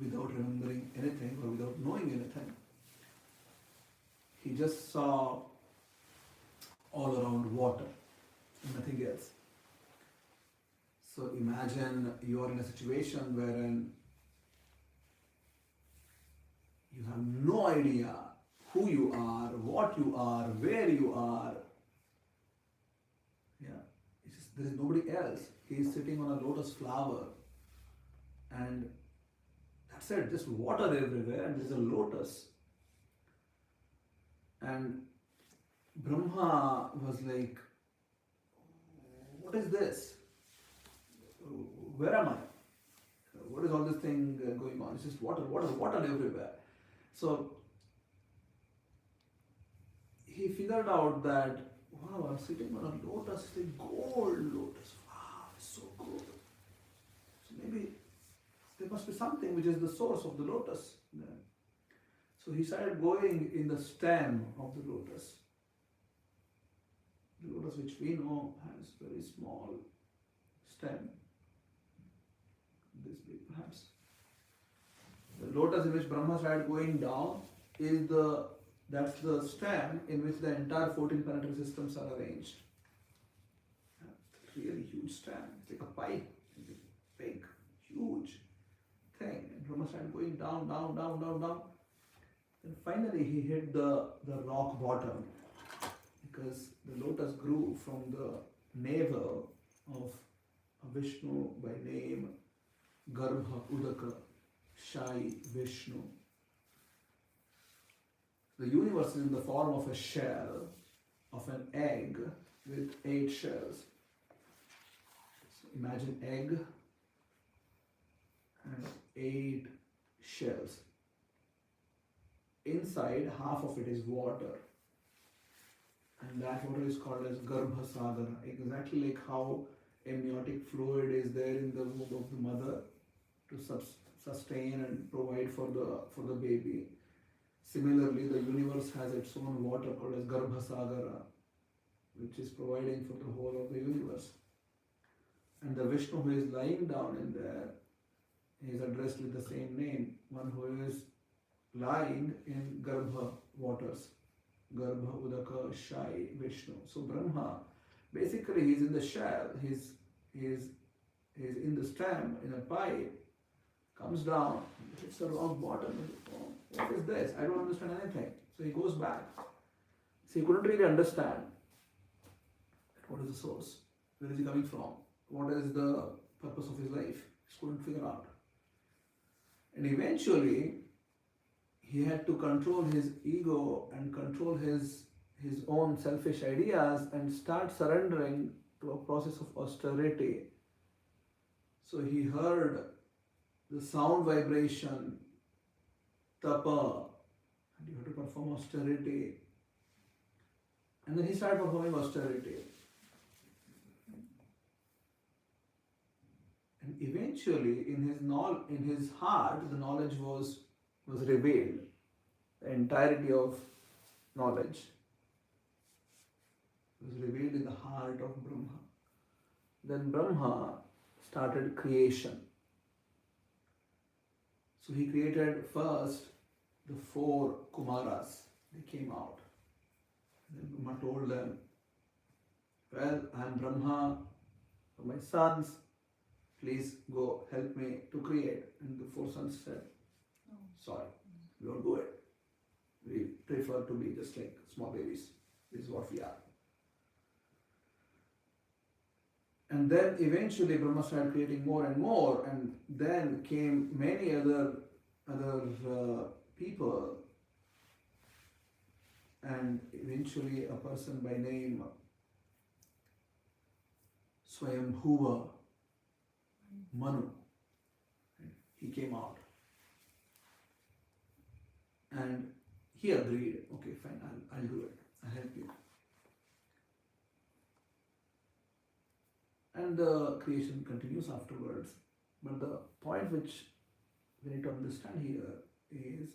without remembering anything or without knowing anything. He just saw all around water, nothing else. So imagine you are in a situation wherein you have no idea who you are, what you are, where you are. Yeah, there is nobody else. He is sitting on a lotus flower, and that's it. Just water everywhere, and there's a lotus. And Brahma was like, "What is this? Where am I? What is all this thing going on? It's just water, water, water everywhere." So he figured out that, wow, I'm sitting on a lotus, like gold lotus. Wow, it's so good. So maybe there must be something which is the source of the lotus. Yeah. So he started going in the stem of the lotus. The lotus, which we know, has very small stem, this big perhaps. The lotus in which Brahma started going down is that's the stem in which the entire 14 planetary systems are arranged. Yeah, really huge stem. It's like a pipe, big, huge thing. And Brahma started going down, down, down, down, down. And finally he hit the rock bottom, because the lotus grew from the navel of a Vishnu by name Garbha Udaka Shai Vishnu. The universe is in the form of a shell, of an egg with 8 shells. So imagine egg and 8 shells. Inside, half of it is water. And that water is called as Garbha Sagara, exactly like how amniotic fluid is there in the womb of the mother to sustain and provide for the baby. Similarly, the universe has its own water called as Garbha Sagara, which is providing for the whole of the universe. And the Vishnu who is lying down in there is addressed with the same name, one who is lying in Garbha waters. Garbha Udaka Shai Vishnu. So Brahma, basically he's in the shell, he's in the stem, in a pipe, comes down, hits the rock bottom, and oh, what is this? I don't understand anything. So he goes back. So he couldn't really understand what is the source, where is he coming from, what is the purpose of his life. He couldn't figure out. And eventually he had to control his ego and control his own selfish ideas and start surrendering to a process of austerity. So he heard the sound vibration, tapa, and you have to perform austerity. And then he started performing austerity. And eventually, in his heart, the knowledge was revealed. The entirety of knowledge was revealed in the heart of Brahma. Then Brahma started creation. So he created first the 4 Kumaras. They came out. Then Brahma told them, well, I am Brahma, for my sons, please go help me to create. And the 4 sons said, sorry, we won't do it. We prefer to be just like small babies. This is what we are. And then eventually Brahma started creating more and more, and then came many other people, and eventually a person by name Swayambhuva Manu. He came out. And he agreed, okay, fine, I'll do it. I'll help you. And the creation continues afterwards. But the point which we need to understand here is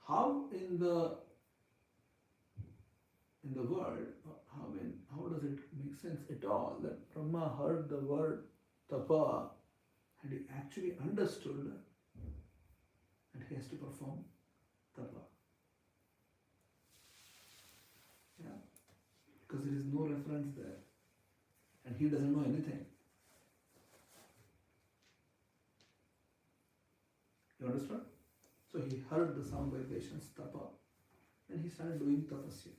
how in the world, how does it make sense at all that Brahma heard the word tapa And he actually understood that he has to perform tapa. Yeah. Because there is no reference there. And he doesn't know anything. You understand? So he heard the sound vibrations, tapa, and he started doing tapasya.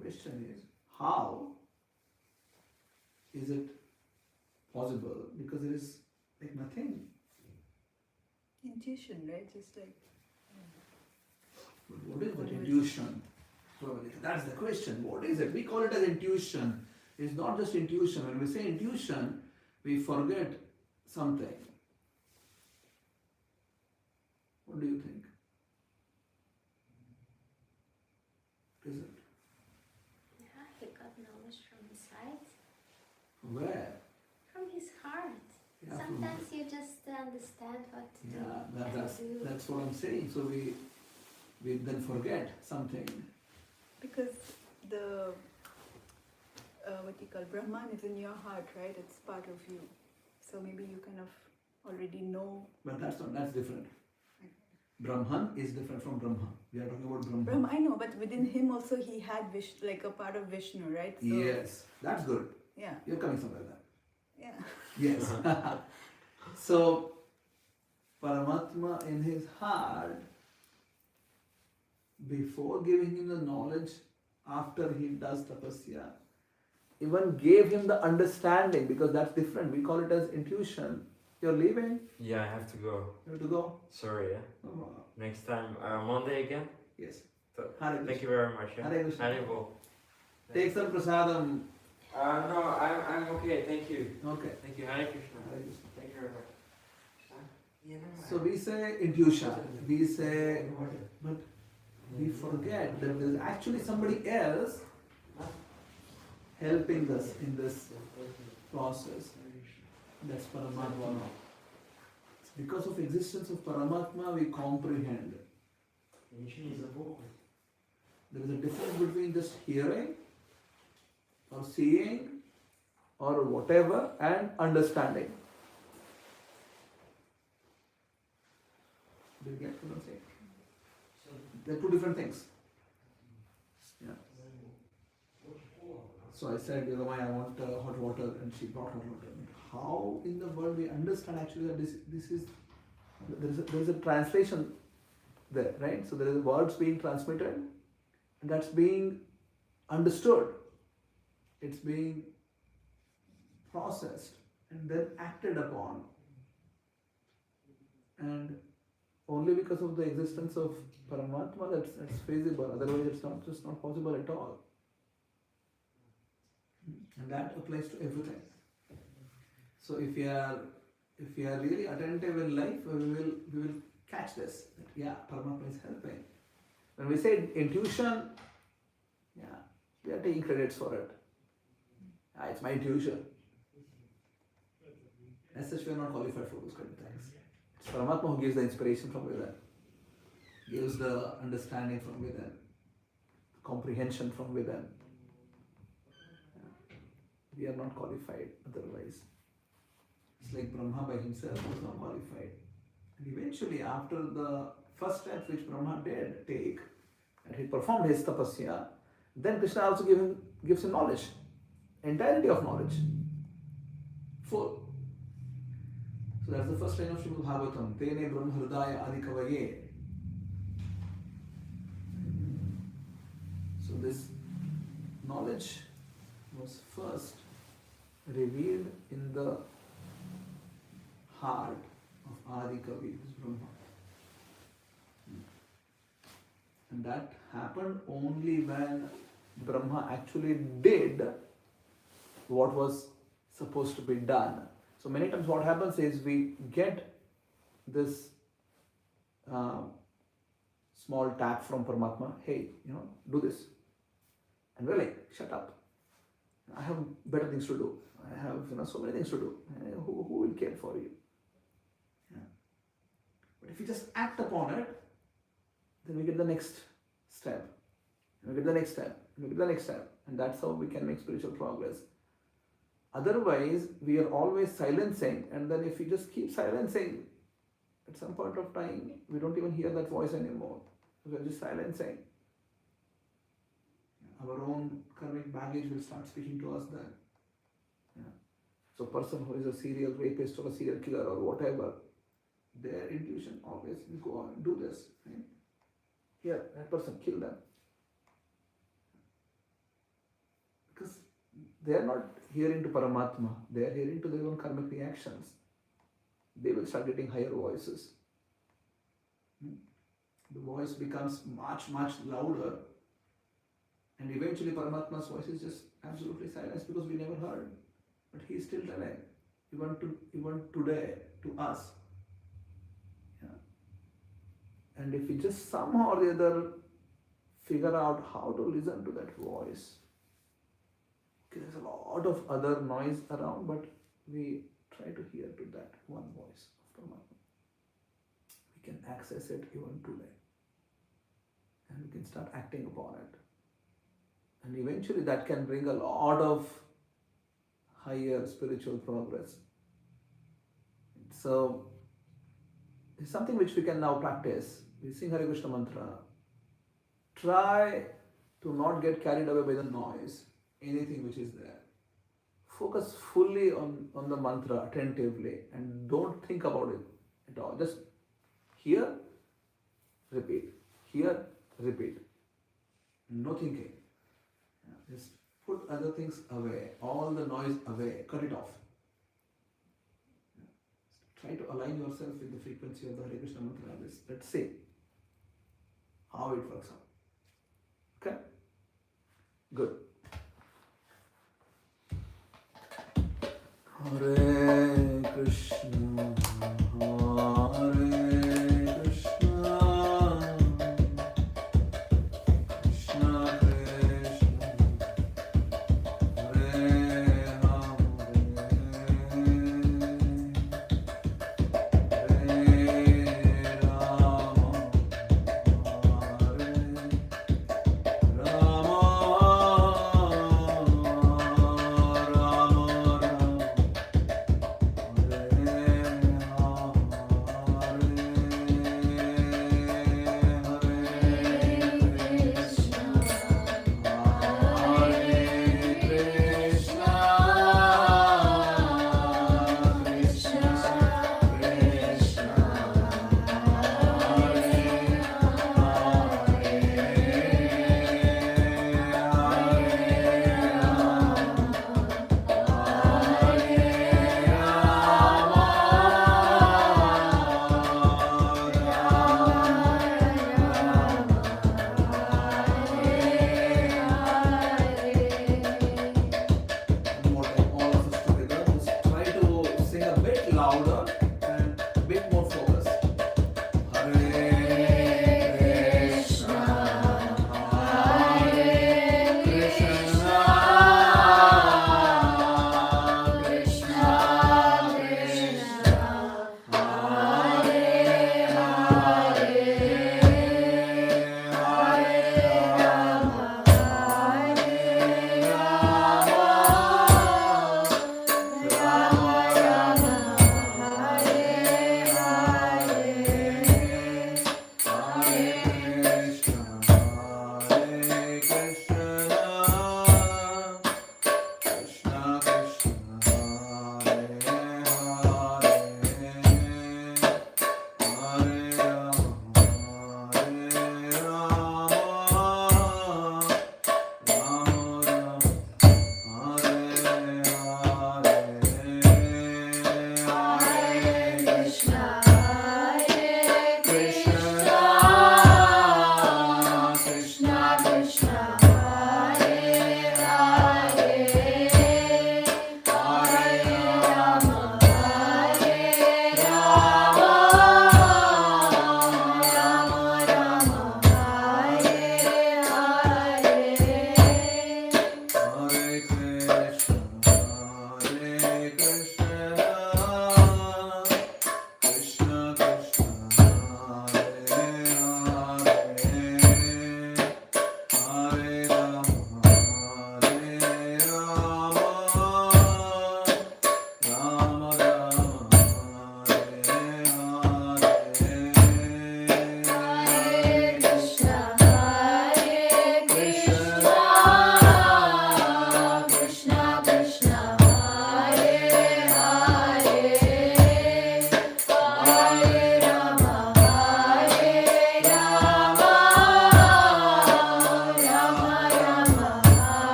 Question is, how is it possible? Because there is like nothing. Intuition, right? Just like. But what is that intuition? That's the question. What is it? We call it as intuition. It's not just intuition. When we say intuition, we forget something. What do you think? Is it? Yeah, he got knowledge from his sight. Where? From his heart. Yeah, Sometimes you just understand what to do. Yeah, and do. that's what I'm saying. So we then forget something. Because the, what you call Brahman is in your heart, right? It's part of you. So maybe you kind of already know. But that's different. Brahman is different from Brahma. We are talking about Brahma. Brahma, I know, but within him also he had like a part of Vishnu, right? So, Yes, that's good. Yeah. You're coming somewhere there. Yeah. Yes. So, Paramatma in his heart, before giving him the knowledge, after he does tapasya, even gave him the understanding, because that's different. We call it as intuition. You're leaving? Yeah, I have to go. You have to go? Sorry, yeah. No problem. Next time, Monday again. Yes. So, Hare thank Krishna. you very much. Yeah. Hare Krishna. Hare Bol. Take some prasadam. No, I'm okay. Thank you. Okay. Thank you. Hare Krishna. Hare Krishna. Thank you very much. So we say intuition. We say, but we forget that there is actually somebody else helping us in this process. That's Paramatma. It's because of existence of Paramatma we comprehend. There is a difference between just hearing or seeing or whatever and understanding. Do you get what I'm saying? They're two different things. Yeah. So I said, Yogamai, I want hot water, and she brought hot water. How in the world we understand actually that this is there is a translation there, right? So there is words being transmitted, and that's being understood. It's being processed and then acted upon, and only because of the existence of Paramatma that's feasible. Otherwise, it's not possible at all. And that applies to everything. So if you are really attentive in life, we will catch this. Yeah, Paramatma is helping. When we say intuition, yeah, we are taking credits for it. Yeah, it's my intuition. As such, we are not qualified for those kind of things. It's Paramatma who gives the inspiration from within, gives the understanding from within, comprehension from within. Yeah. We are not qualified otherwise. It's like Brahma by himself was not qualified. And eventually, after the first steps which Brahma did take, and he performed his tapasya, then Krishna also gives him knowledge, entirety of knowledge, full. So that's the first line of Srimad Bhagavatam. Tene Brahma Hridaya Adikavaye. So this knowledge was first revealed in the heart of Adi Kavi, who is Brahma. And that happened only when Brahma actually did what was supposed to be done. So many times what happens is we get this small tap from Paramatma, hey, do this. And we're like, shut up. I have better things to do. I have so many things to do. Who will care for you? Yeah. But if you just act upon it, then we get the next step. And we get the next step. And we get the next step. And that's how we can make spiritual progress. Otherwise, we are always silencing, and then if we just keep silencing, at some point of time, we don't even hear that voice anymore. We are just silencing. Our own karmic baggage will start speaking to us then. Yeah. So, person who is a serial rapist or a serial killer or whatever, their intuition always will go on and do this. Right? Here, that person, kill them. Because they are not hearing to Paramatma, they are hearing to their own karmic reactions. They will start getting higher voices. The voice becomes much, much louder, and eventually Paramatma's voice is just absolutely silenced because we never heard. But he is still telling, even today, to us. Yeah. And if we just somehow or the other figure out how to listen to that voice, okay, there's a lot of other noise around, but we try to hear to that one voice of Paramatma. We can access it even today. And we can start acting upon it. And eventually that can bring a lot of higher spiritual progress. So, it's something which we can now practice. We sing Hare Krishna mantra. Try to not get carried away by the noise, anything which is there. Focus fully on the mantra attentively and don't think about it at all. Just hear, repeat. Hear, repeat. No thinking. Just put other things away, all the noise away, cut it off. Try to align yourself with the frequency of the Hare Krishna mantra. Let's see how it works out. Okay? Good. Hare Krishna, Hare Krishna, Krishna Krishna, Hare Hare Rama, Hare Rama, Rama Rama.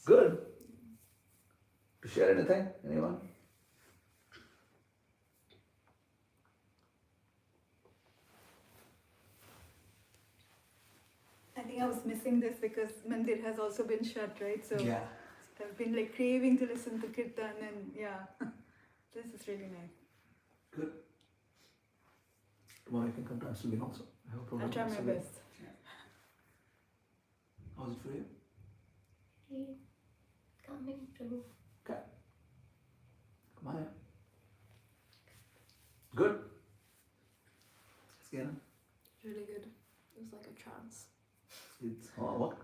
Good. To share anything? Anyone? I think I was missing this because Mandir has also been shut, right? So Yeah. I've been like craving to listen to Kirtan, and yeah, this is really nice. Good. Tomorrow you can come to Amsterdam also. I have a program. I'll try in my Amsterdam. best. How's it for you? Coming through. Okay. Come on. Good. Scan. Really good. It was like a trance. It's what?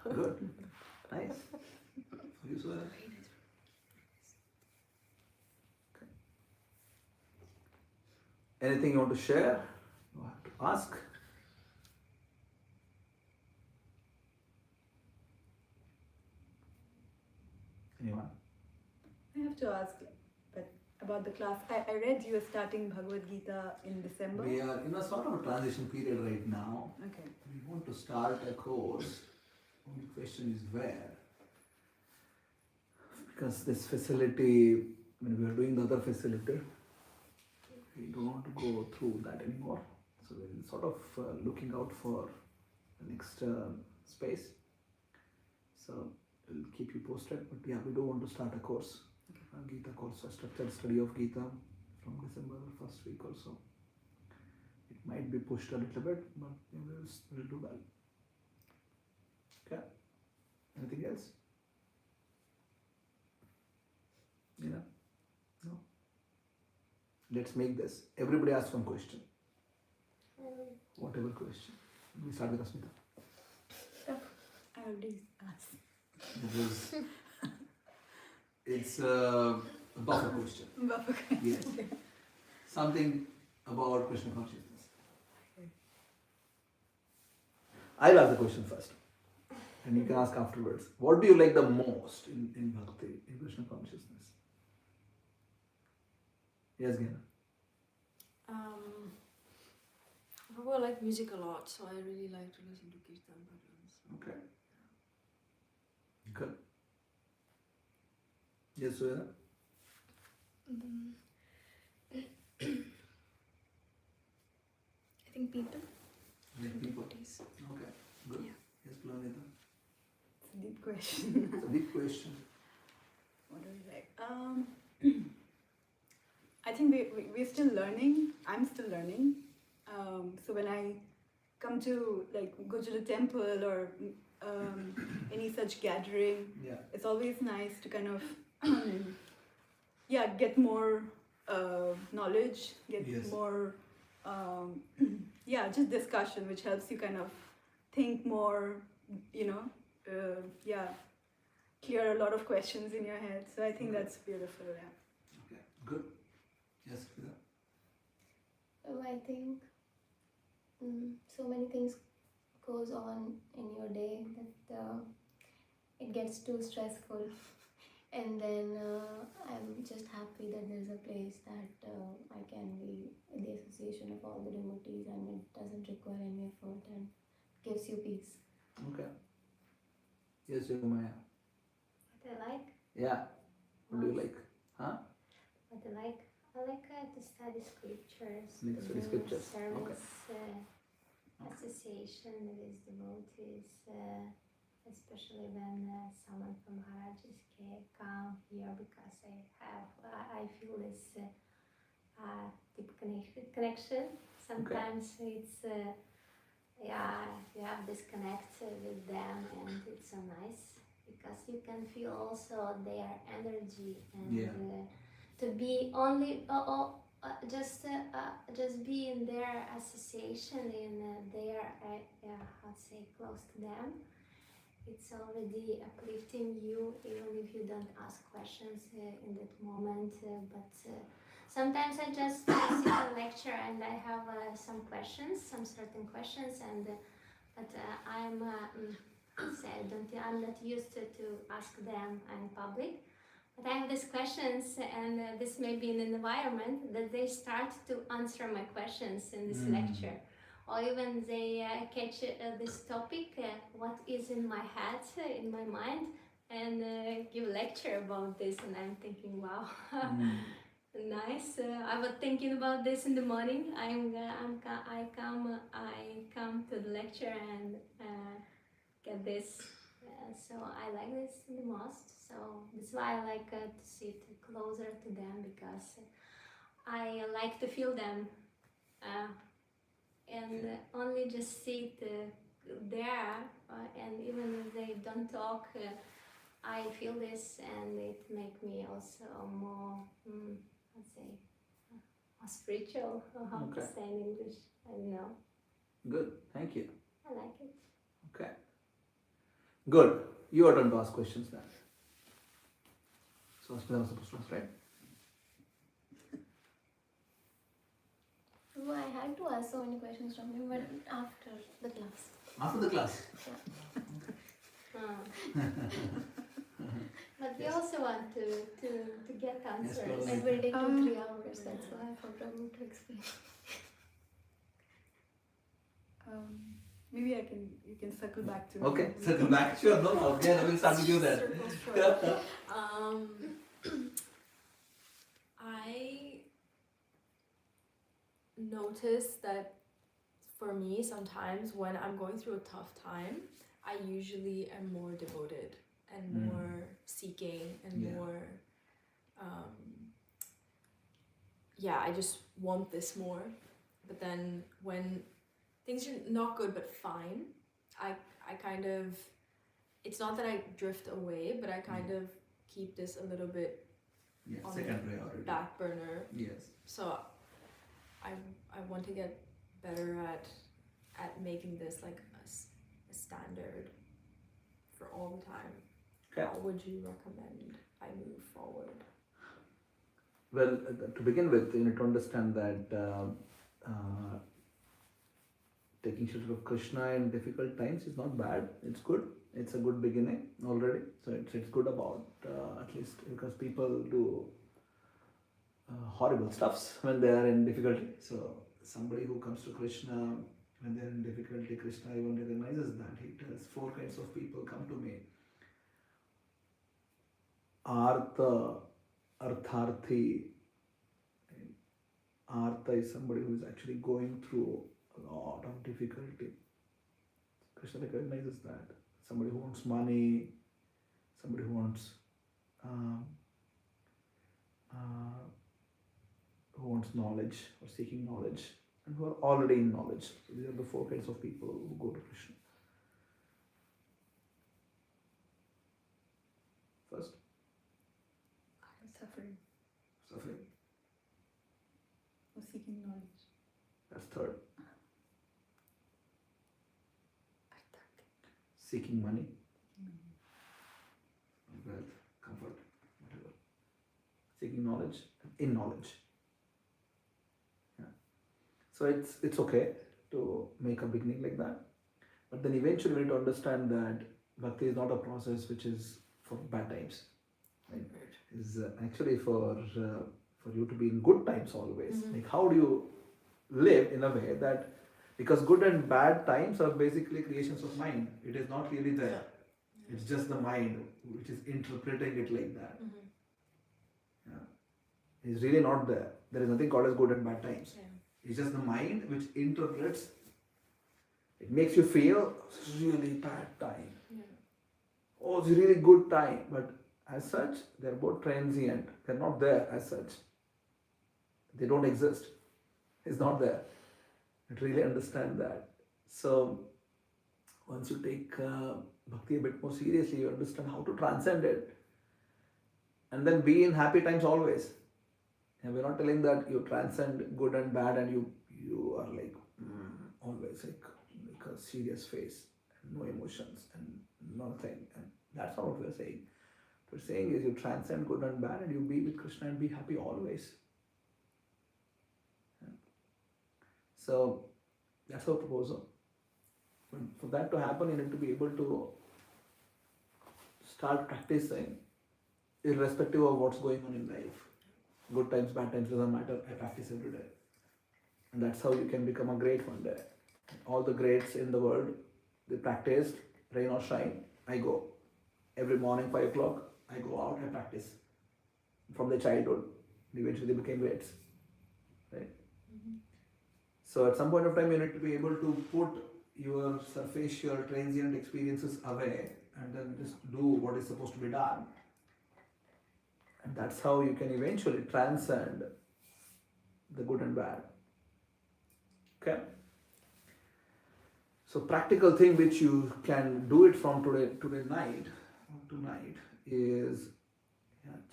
Good. Nice. For you, Suhail? Okay. Anything you want to share? You have to ask. Anyone? I have to ask, but about the class. I read you are starting Bhagavad Gita in December. We are in a sort of a transition period right now. Okay. We want to start a course. Only question is where. Because this facility, when we are doing the other facility, we don't want to go through that anymore. So we're sort of looking out for the next space. So we'll keep you posted. But yeah, we do want to start a course, a Gita course, a structured study of Gita from December first week or so. It might be pushed a little bit, but we'll do well. Okay. Anything else? You know? No? Let's make this. Everybody ask one question. Whatever question. We start with Asmita. I already asked. It's a buffer question. Okay. Yes. Something about Krishna consciousness. Okay. I'll ask the question first. And you can ask afterwards. What do you like the most in Bhakti, in Krishna consciousness? Yes, Gina. I like music a lot, so I really like to listen to Kirtan bhajans. Okay. Good. Yes, Suyana? I think people. Like people. Devotees. Okay. Good. Yeah. Yes, Planeta. It's a deep question. It's a big question. What do we like? I think we're still learning. I'm still learning. So when I come to like go to the temple or any such gathering, Yeah. it's always nice to kind of get more knowledge, get Yes. more just discussion, which helps you kind of think more, clear a lot of questions in your head. So I think Okay. that's beautiful. Yeah. Okay. Good. Yes, Rita. Oh, I think so many things goes on in your day that it gets too stressful, and then I'm just happy that there's a place that I can be in the association of all the devotees, and it doesn't require any effort and gives you peace. Okay. Yes, Maya. What I like? Yeah. What do you like? Huh? What I like? I like to study scriptures. Like to study do scriptures. Service, association with devotees, especially when someone from Maharaj's come here, because I feel this deep connection. Sometimes it's you have disconnect with them, and it's so nice because you can feel also their energy and to be only just be in their association, in their close to them. It's already uplifting you, even if you don't ask questions in that moment. But sometimes I just sit in lecture and I have some questions, some certain questions, and but I'm not used to ask them in public. But I have these questions, and this may be in an environment that they start to answer my questions in this lecture. Or even they catch this topic, what is in my head, in my mind, and give lecture about this, and I'm thinking, wow, nice. I was thinking about this in the morning. I come to the lecture and get this. So I like this the most. So that's why I like to sit closer to them, because I like to feel them, and only just sit there, and even if they don't talk, I feel this, and it make me also more, let's say, more spiritual, or how to Okay. say in English. I don't know. Good. Thank you. I like it. Okay. Good. Your turn to ask questions now. So Asmita was supposed to ask, right? Well, I had to ask so many questions from him, but after the class. After the class. But we Yes. also want to get answers. Yes, It will take 2-3 Um, hours, that's why I forgot to explain. Maybe you can circle back to me. Okay. Circle back. Sure. No. Okay. I will start to do that. Circle, sure. I notice that for me, sometimes when I'm going through a tough time, I usually am more devoted and more seeking and Yeah. more, I just want this more. But then when things are not good but fine, I kind of, it's not that I drift away, but I kind of keep this a little bit Yeah. on Second the priority. back burner. Yes. So I want to get better at making this like a standard for all the time. Okay. How would you recommend I move forward? Well, to begin with, you need to understand that taking shelter of Krishna in difficult times is not bad. It's good. It's a good beginning already. So it's good about at least, because people do horrible stuffs when they are in difficulty. So somebody who comes to Krishna when they are in difficulty, Krishna even recognizes that. He tells 4 kinds of people come to me. Artha, Artharthi. Artha is somebody who is actually going through a lot of difficulty. Krishna recognizes that. Somebody who wants money, somebody who wants knowledge or seeking knowledge, and who are already in knowledge. So these are the 4 kinds of people who go to Krishna. First, Suffering suffering. or seeking knowledge. That's third. Seeking money, wealth, comfort, whatever. Seeking knowledge, in knowledge. Yeah. So it's okay to make a beginning like that, but then eventually we need to understand that bhakti is not a process which is for bad times. Right? Is actually for you to be in good times always. Like, how do you live in a way that, because good and bad times are basically creations of mind. It is not really there. It's just the mind which is interpreting it like that. Yeah. It's really not there. There is nothing called as good and bad times. It's just the mind which interprets. It makes you feel it's really bad time. Oh, it's a really good time. But as such, they're both transient. They're not there as such. They don't exist. It's not there. But really understand that. So once you take bhakti a bit more seriously, you understand how to transcend it. And then be in happy times always. And we're not telling that you transcend good and bad and you are like always like a serious face, and no emotions and nothing. And that's not what we're saying. What we're saying is you transcend good and bad and you be with Krishna and be happy always. Yeah. So that's our proposal. But for that to happen, you need to be able to start practicing irrespective of what's going on in life. Good times, bad times, doesn't matter. I practice every day. And that's how you can become a great one day. All the greats in the world, they practiced, rain or shine, I go. Every morning, 5 o'clock, I go out and practice. From the childhood, eventually they became vets. Right? So at some point of time, you need to be able to put your superficial, transient experiences away and then just do what is supposed to be done. And that's how you can eventually transcend the good and bad. Okay? So practical thing which you can do it from today night, tonight, is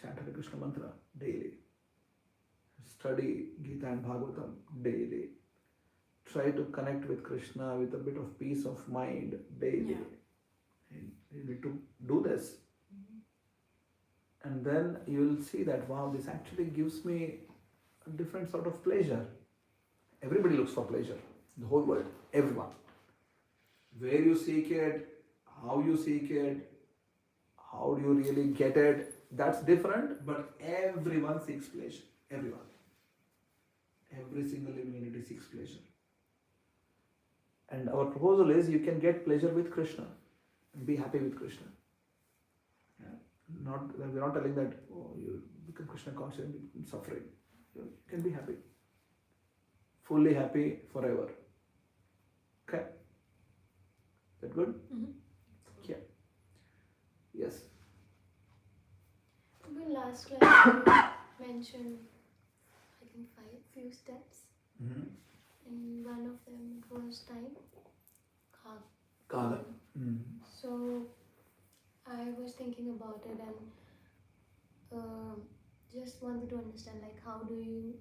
chant Hare Krishna mantra daily. Study Gita and Bhagavatam daily. Try to connect with Krishna with a bit of peace of mind daily. Yeah. And you need to do this. And then you will see that, wow, this actually gives me a different sort of pleasure. Everybody looks for pleasure. The whole world. Everyone. Where you seek it, how you seek it, how do you really get it, that's different, but everyone seeks pleasure. Everyone. Every single living entity seeks pleasure. And our proposal is you can get pleasure with Krishna and be happy with Krishna. We're not telling that, oh, you become Krishna conscious and suffering. You can be happy. Fully happy forever. Okay? Is that good? Mm-hmm. Yeah. Yes. In last class you mentioned, I think, few steps. Mm-hmm. And one of them it was time. Kala. Mm. So I was thinking about it and just wanted to understand, like, how do you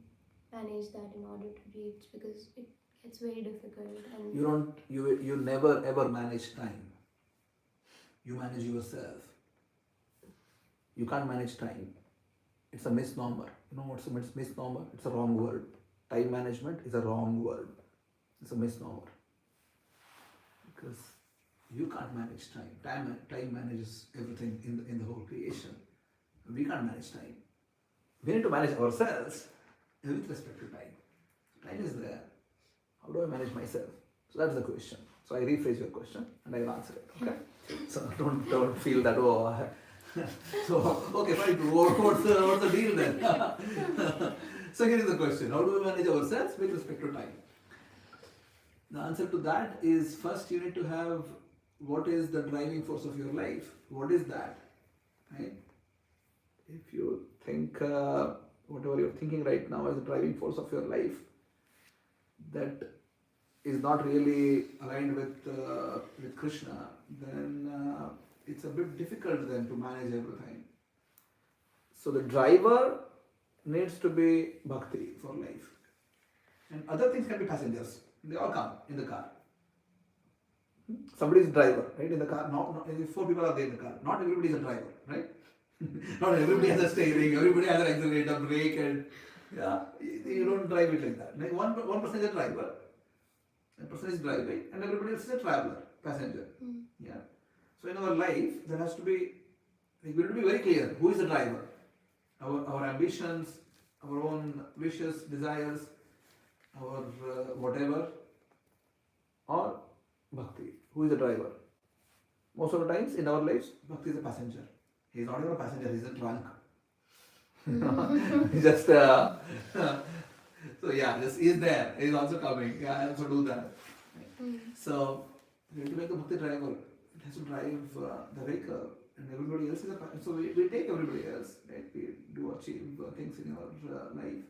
manage that in order to reach, because it gets very difficult and You never ever manage time. You manage yourself. You can't manage time. It's a misnomer. You know what's a misnomer? It's a wrong word. Time management is a wrong word. It's a misnomer. Because you can't manage time. Time manages everything in the whole creation. We can't manage time. We need to manage ourselves with respect to time. Time is there. How do I manage myself? So that's the question. So I rephrase your question and I'll answer it. Okay? So don't feel that, oh. So okay, fine. What's the deal then? So here is the question: how do we manage ourselves with respect to time? The answer to that is, first you need to have what is the driving force of your life. What is that? Right? If you think whatever you're thinking right now as the driving force of your life, that is not really aligned with Krishna, then it's a bit difficult then to manage everything. So the driver needs to be Bhakti for life. And other things can be passengers. They all come in the car. Somebody is driver, right? In the car, not if 4 people are there in the car. Not everybody is a driver, right? Not everybody has a steering, everybody has an accelerator, brake, and you don't drive it like that. Like one person is a driver, a person is driving, and everybody else is a traveler, passenger. Yeah. So in our life, there has to be, we have to be very clear who is the driver. Our ambitions, our own wishes, desires, our whatever, or Bhakti. Who is the driver? Most of the times in our lives, Bhakti is a passenger. He is not even a passenger, he is a drunk. He just, so yeah, just is there. He is also coming. Yeah, I also do that. So, we have to make a Bhakti driver. It has to drive the vehicle. And everybody else is a passenger. So we take everybody else. Right? We do achieve things in your life.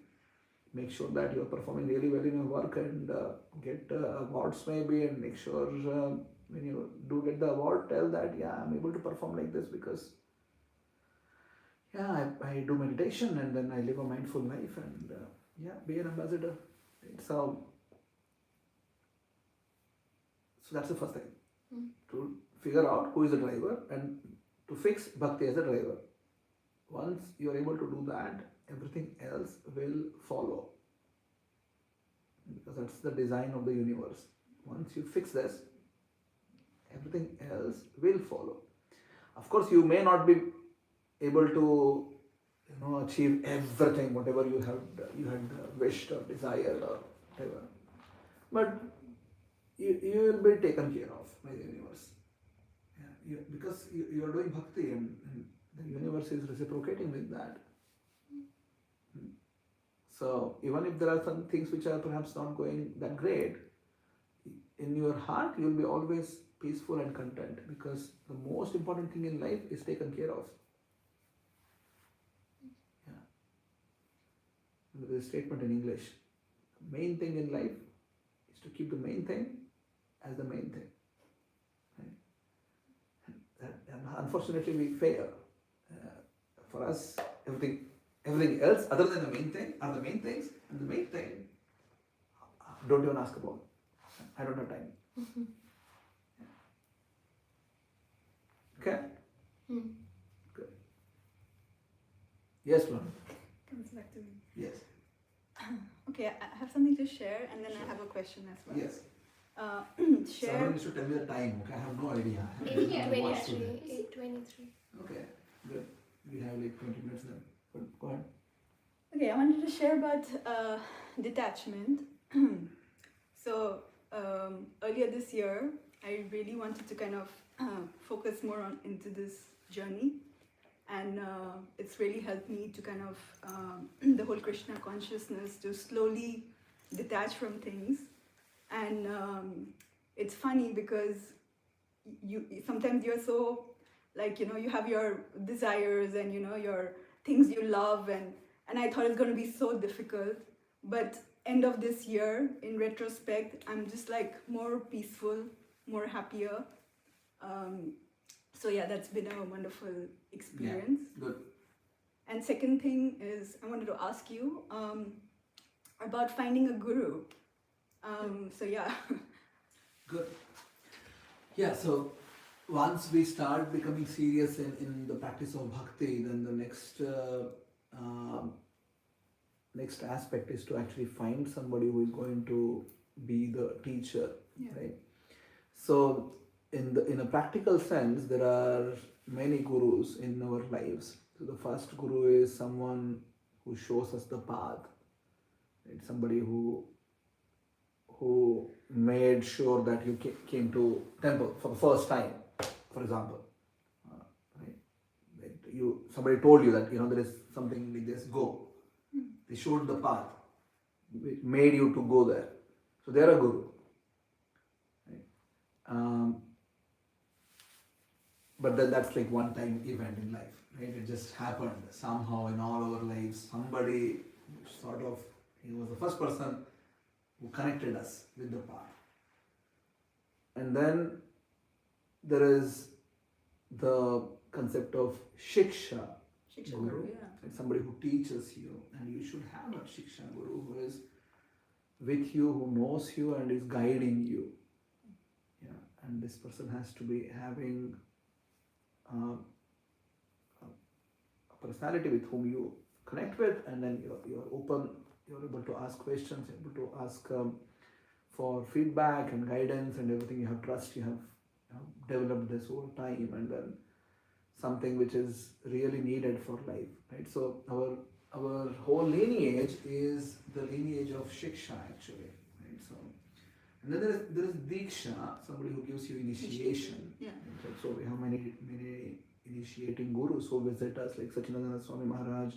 Make sure that you are performing really well in your work and get awards maybe, and make sure when you do get the award, tell that, yeah, I'm able to perform like this because I do meditation and then I live a mindful life and be an ambassador. Right? So that's the first thing. To figure out who is the driver and to fix Bhakti as a driver. Once you are able to do that, everything else will follow. Because that's the design of the universe. Once you fix this, everything else will follow. Of course, you may not be able to, achieve everything, whatever you had wished or desired or whatever. But you will be taken care of by the universe. because you are doing bhakti, and the universe is reciprocating with that. So even if there are some things which are perhaps not going that great, in your heart you will be always peaceful and content, because the most important thing in life is taken care of. Yeah. There is a statement in English: the main thing in life is to keep the main thing as the main thing. Right? And unfortunately, we fail. For us, everything else other than the main thing are the main things, and the main thing, don't even ask about. I don't have time. Okay? Good. Yes, Lorna. Comes back to me. Yes. Okay, I have something to share, and then I have a question as well. Yes. Share. Someone needs to tell me the time. Okay, I have no idea. I have Yeah, never watched today. 8:23. Okay, good. We have like 20 minutes then. But go ahead. Okay, I wanted to share about detachment. So earlier this year, I really wanted to kind of focus more on into this journey, and it's really helped me to kind of the whole Krishna consciousness, to slowly detach from things. And it's funny because you sometimes you're so, like, you have your desires and your things you love, and I thought it's going to be so difficult, but end of this year, in retrospect, I'm just like more peaceful, more happier. So yeah, that's been a wonderful experience. Yeah, good. And second thing is, I wanted to ask you about finding a guru. So yeah. Good. Yeah, so once we start becoming serious in the practice of bhakti, then the next aspect is to actually find somebody who is going to be the teacher, right? So in a practical sense, there are many gurus in our lives. So the first guru is someone who shows us the path. It's somebody who made sure that you came to temple for the first time, for example. Right? Somebody told you that there is something like this, go. They showed the path, which made you to go there. So they are a guru. Right? But then that's like one-time event in life, right? It just happened somehow in all our lives. Somebody he was the first person who connected us with the path. And then there is the concept of shiksha guru. Yeah. It's somebody who teaches you, and you should have a shiksha guru who is with you, who knows you and is guiding you. Yeah, and this person has to be having a personality with whom you connect with, and then you're open, you're able to ask questions, you're able to ask for feedback and guidance and everything. You have trust, you have developed this over time, and then something which is really needed for life, right? So our whole lineage is the lineage of shiksha, actually, right? So, and then there is diksha, somebody who gives you initiation. Yeah. Right? So we have many initiating gurus who visit us, like Sachinandana Swami Maharaj,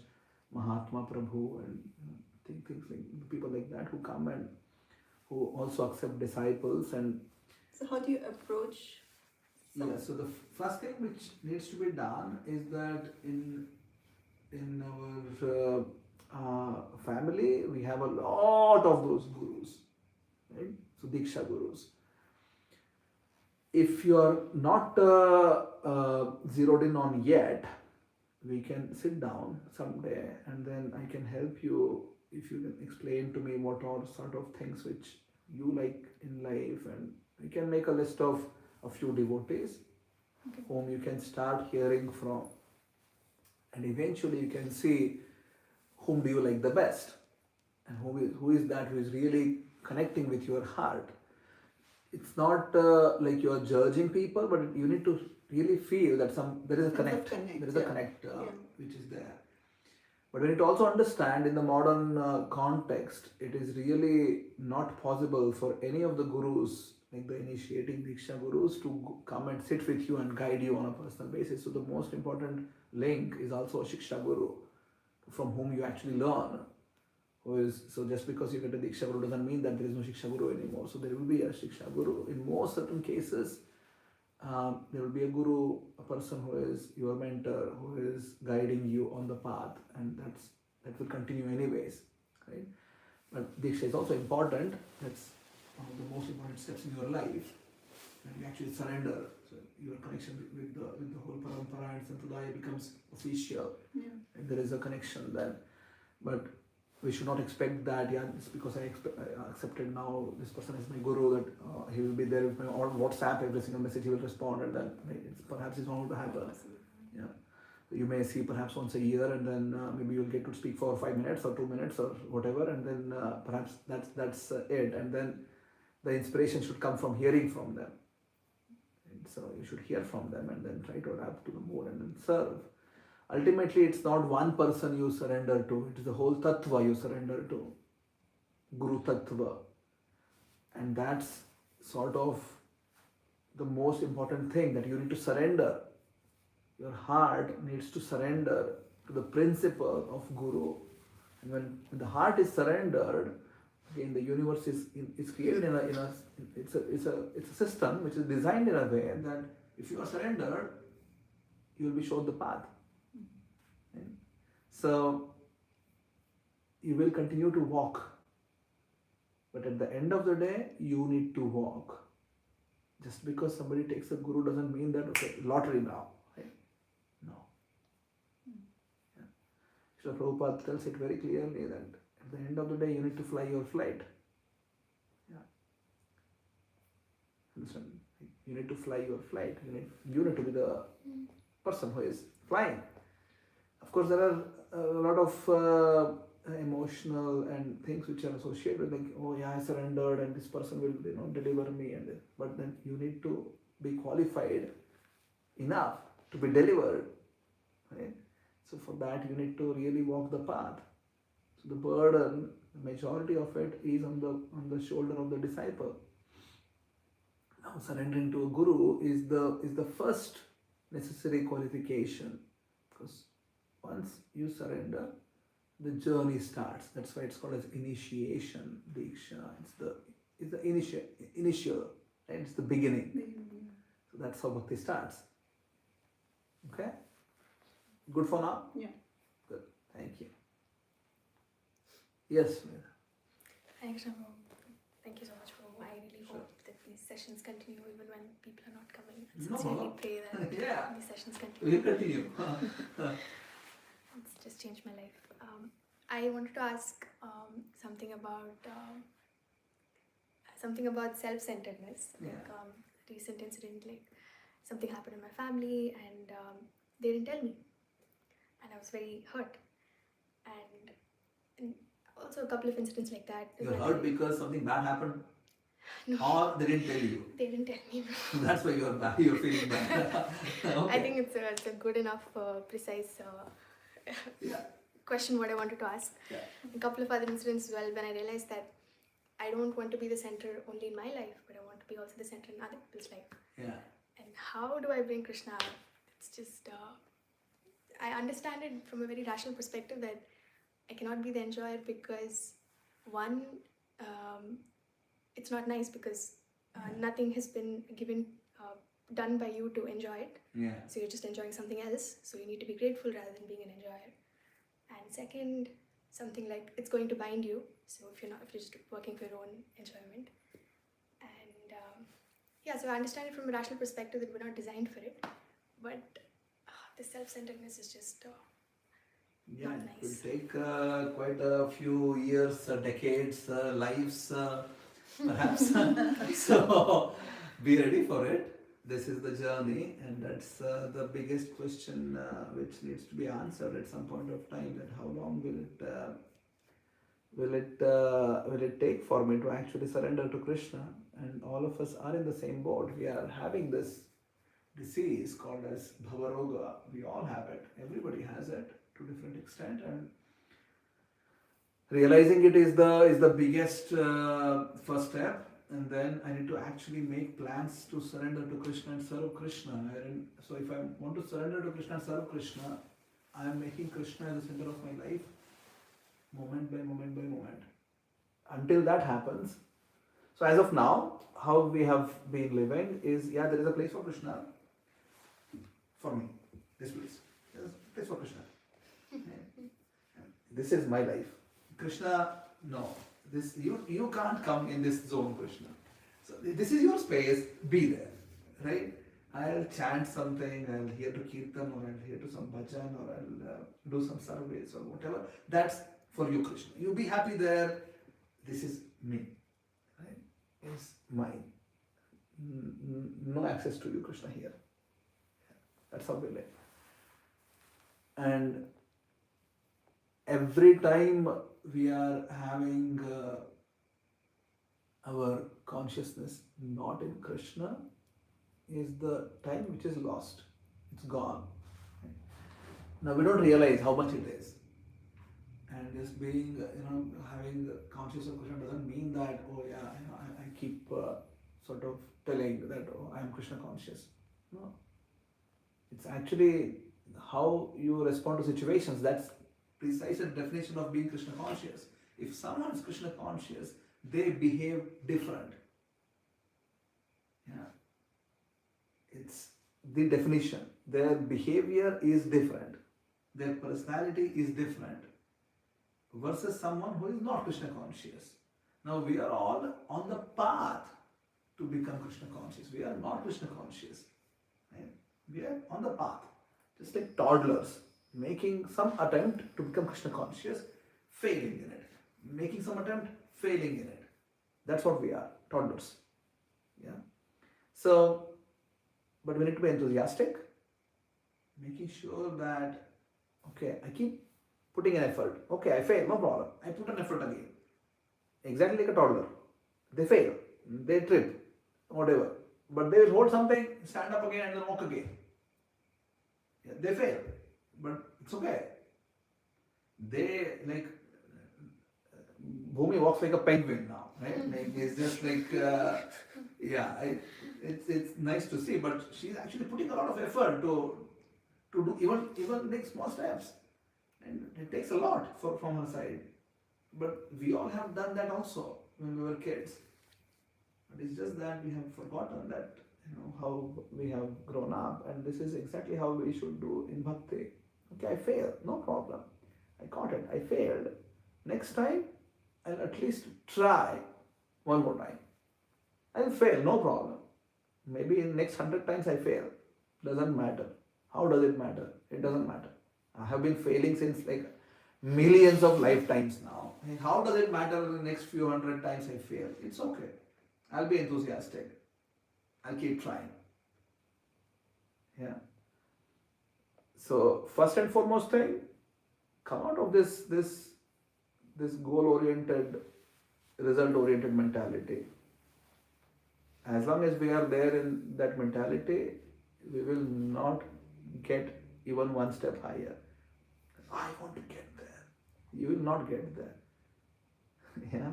Mahatma Prabhu, and things like people like that who come and who also accept disciples. And So how do you approach? yeah, so the first thing which needs to be done is that in our family we have a lot of those gurus, right? So Diksha gurus. If you are not zeroed in on yet, we can sit down someday and then I can help you, if you can explain to me what are sort of things which you like in life, and we can make a list of a few devotees whom you can start hearing from, and eventually you can see whom do you like the best, and who is that who is really connecting with your heart. It's not like you are judging people, but you need to really feel that there is a connect. There is a connect which is there. But we need to also understand in the modern context, it is really not possible for any of the gurus, like the initiating Diksha Gurus to come and sit with you and guide you on a personal basis. So the most important link is also a Shiksha Guru from whom you actually learn. So just because you get a Diksha Guru doesn't mean that there is no Shiksha Guru anymore. So there will be a Shiksha Guru. In most certain cases, there will be a Guru, a person who is your mentor, who is guiding you on the path, and that will continue anyways, right? But Diksha is also important. That's one of the most important steps in your life. And you actually surrender. So your connection with the whole Parampara and Sampradaya becomes official. Yeah. And there is a connection then. But we should not expect that, it's because I accepted now this person as my guru, that he will be there with me on WhatsApp, every single message he will respond, and then perhaps it's not going to happen. Yeah. You may see perhaps once a year, and then maybe you'll get to speak for 5 minutes or 2 minutes or whatever, and then perhaps that's it. And then the inspiration should come from hearing from them. And so you should hear from them and then try to adapt to the mood and then serve. Ultimately, it's not one person you surrender to, it is the whole tattva you surrender to, Guru Tattva. And that's sort of the most important thing, that you need to surrender. Your heart needs to surrender to the principle of Guru. And when the heart is surrendered, again, the universe is created it's a system which is designed in a way that if you are surrendered, you will be shown the path. So you will continue to walk, but at the end of the day, you need to walk. Just because somebody takes a guru doesn't mean that, okay, lottery now. Right? No. Yeah. Srila Prabhupada tells it very clearly that at the end of the day, you need to fly your flight. Yeah. Understand? You need to fly your flight. You need to be the person who is flying. Of course, there are a lot of emotional and things which are associated with, like, oh yeah, I surrendered and this person will deliver me, but then you need to be qualified enough to be delivered, right? So for that you need to really walk the path. So the burden, the majority of it is on the shoulder of the disciple. Now surrendering to a guru is the first necessary qualification, because once you surrender, the journey starts. That's why it's called as initiation, Diksha. It's the initial, right? It's the beginning. So that's how Bhakti starts. Okay? Good for now? Yeah. Good. Thank you. Yes, Meera. Thanks, Ram. Thank you so much, Prabhu. I really Sure. hope that these sessions continue even when people are not coming. I No. sincerely pray that Yeah. these sessions We'll continue. continue. It's just changed my life. I wanted to ask something about self-centeredness. Yeah. Like recent incident, like something happened in my family, and they didn't tell me, and I was very hurt. And also a couple of incidents like that. You're when hurt because something bad happened, No, or they didn't tell you. they didn't tell me. That's why you're bad. You're feeling bad. Okay. I think it's a good enough, precise Yeah. question what I wanted to ask. Yeah. A couple of other incidents as well, when I realized that I don't want to be the center only in my life, but I want to be also the center in other people's life. Yeah. And how do I bring Krishna out? It's just, I understand it from a very rational perspective that I cannot be the enjoyer because one, it's not nice because nothing has been done by you to enjoy it. Yeah. So you're just enjoying something else. So you need to be grateful rather than being an enjoyer. And second, something like it's going to bind you. So if you're just working for your own enjoyment. And so I understand it from a rational perspective that we're not designed for it. But the self-centeredness is just Yeah, not it nice. will take quite a few years, decades, lives, perhaps. So be ready for it. This is the journey, and that's the biggest question which needs to be answered at some point of time. That how long will it take for me to actually surrender to Krishna? And all of us are in the same boat. We are having this disease called as Bhavaroga. We all have it. Everybody has it to different extent, and realizing it is the biggest first step. and then I need to actually make plans to surrender to Krishna and serve Krishna. So if I want to surrender to Krishna and serve Krishna, I am making Krishna as the center of my life, moment by moment by moment. Until that happens, so as of now, how we have been living is, yeah, there is a place for Krishna for me. This place. There is a place for Krishna. This is my life. Krishna, no. This you can't come in this zone, Krishna. So this is your space, be there. Right? I'll chant something, I'll hear to kirtan, or I'll hear to some bhajan, or I'll do some service or whatever. That's for you, Krishna. You be happy there. This is me. Right? It's mine. No access to you, Krishna, here. That's how we live. And every time we are having our consciousness not in Krishna is the time which is lost. It's gone. Now we don't realize how much it is. And just being, having conscious of Krishna doesn't mean that, oh yeah, I keep sort of telling that, oh, I am Krishna conscious. No. It's actually how you respond to situations. That's precise definition of being Krishna conscious. If someone is Krishna conscious, they behave different. Yeah. It's the definition. Their behavior is different. Their personality is different versus someone who is not Krishna conscious. Now we are all on the path to become Krishna conscious. We are not Krishna conscious. Right? We are on the path. Just like toddlers making some attempt to become Krishna conscious, failing in it. Making some attempt, failing in it. That's what we are, toddlers. Yeah. So, but we need to be enthusiastic, making sure that, okay, I keep putting an effort. Okay, I fail, no problem. I put an effort again. Exactly like a toddler. They fail, they trip, whatever. But they will hold something, stand up again and then walk again. Yeah, they fail, but it's okay. They like, Bhumi walks like a penguin now, right? Like it's just like, it's nice to see, but she's actually putting a lot of effort to do even like small steps, and it takes a lot from her side. But we all have done that also when we were kids. But it's just that we have forgotten that, how we have grown up, and this is exactly how we should do in Bhakti. Okay, I failed, no problem. I caught it, I failed. Next time, I'll at least try one more time. I'll fail, no problem. Maybe in next 100 times I fail. Doesn't matter. How does it matter? It doesn't matter. I have been failing since like millions of lifetimes now. And how does it matter in the next few hundred times I fail? It's okay. I'll be enthusiastic. I'll keep trying. Yeah. So first and foremost thing, come out of this goal-oriented, result-oriented mentality. As long as we are there in that mentality, we will not get even one step higher. I want to get there. You will not get there. Yeah.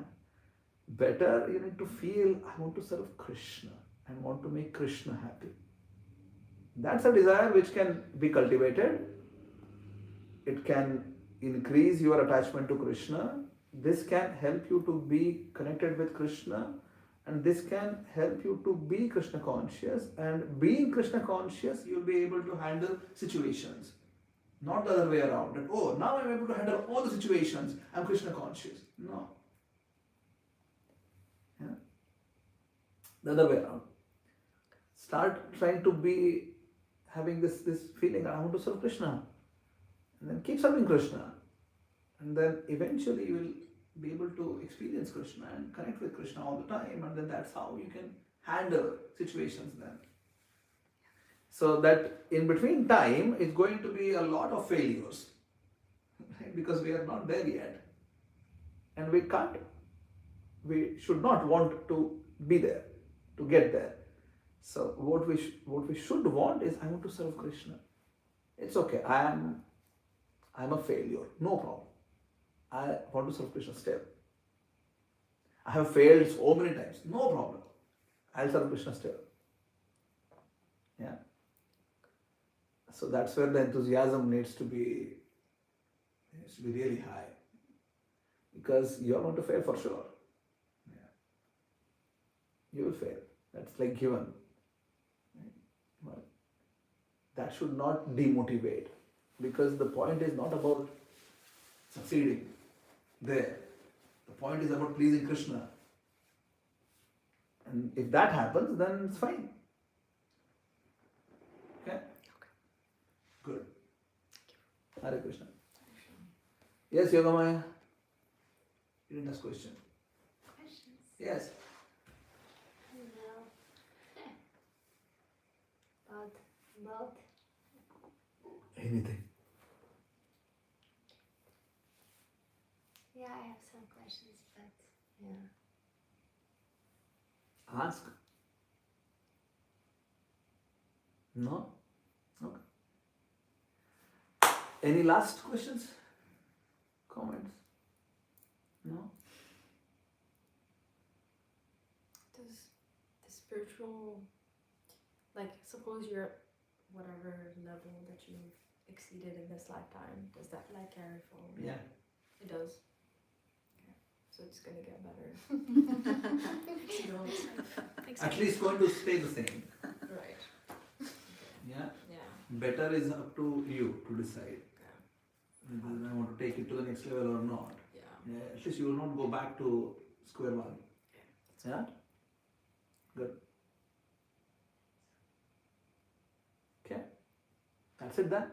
Better you need to feel, I want to serve Krishna and want to make Krishna happy. That's a desire which can be cultivated. It can increase your attachment to Krishna. This can help you to be connected with Krishna, and this can help you to be Krishna conscious. And being Krishna conscious, you'll be able to handle situations. Not the other way around. That, oh, now I'm able to handle all the situations. I'm Krishna conscious. No. Yeah. The other way around. Start trying to be having this feeling, I want to serve Krishna. And then keep serving Krishna. And then eventually you will be able to experience Krishna and connect with Krishna all the time. And then that's how you can handle situations then. So that in between time is going to be a lot of failures. Right? Because we are not there yet. And we should not want to be there, to get there. So what we should want is, I want to serve Krishna. It's okay. I'm a failure. No problem. I want to serve Krishna still. I have failed so many times. No problem. I'll serve Krishna still. Yeah. So that's where the enthusiasm needs to be really high. Because you're going to fail for sure. Yeah. You will fail. That's like given. Right? But that should not demotivate. Because the point is not about succeeding there. The point is about pleasing Krishna. And if that happens, then it's fine. Okay? Good. Hare Krishna. Yes, Yogamaya? You didn't ask question. Questions? Yes. No. About Anything. yeah, I have some questions, but yeah. Ask. No? Okay. Any last questions? Comments? No? Does the spiritual, like, suppose you're at whatever level that you've exceeded in this lifetime, does that like carry forward? Yeah. It does. Okay. So it's gonna get better. You don't At expect- least going to stay the same. Right. Yeah. Yeah. Better is up to you to decide Okay. whether I want to take it to the next level or not. Yeah. Yeah, at least you will not go back to square one. Yeah? Good. Okay. That's it then.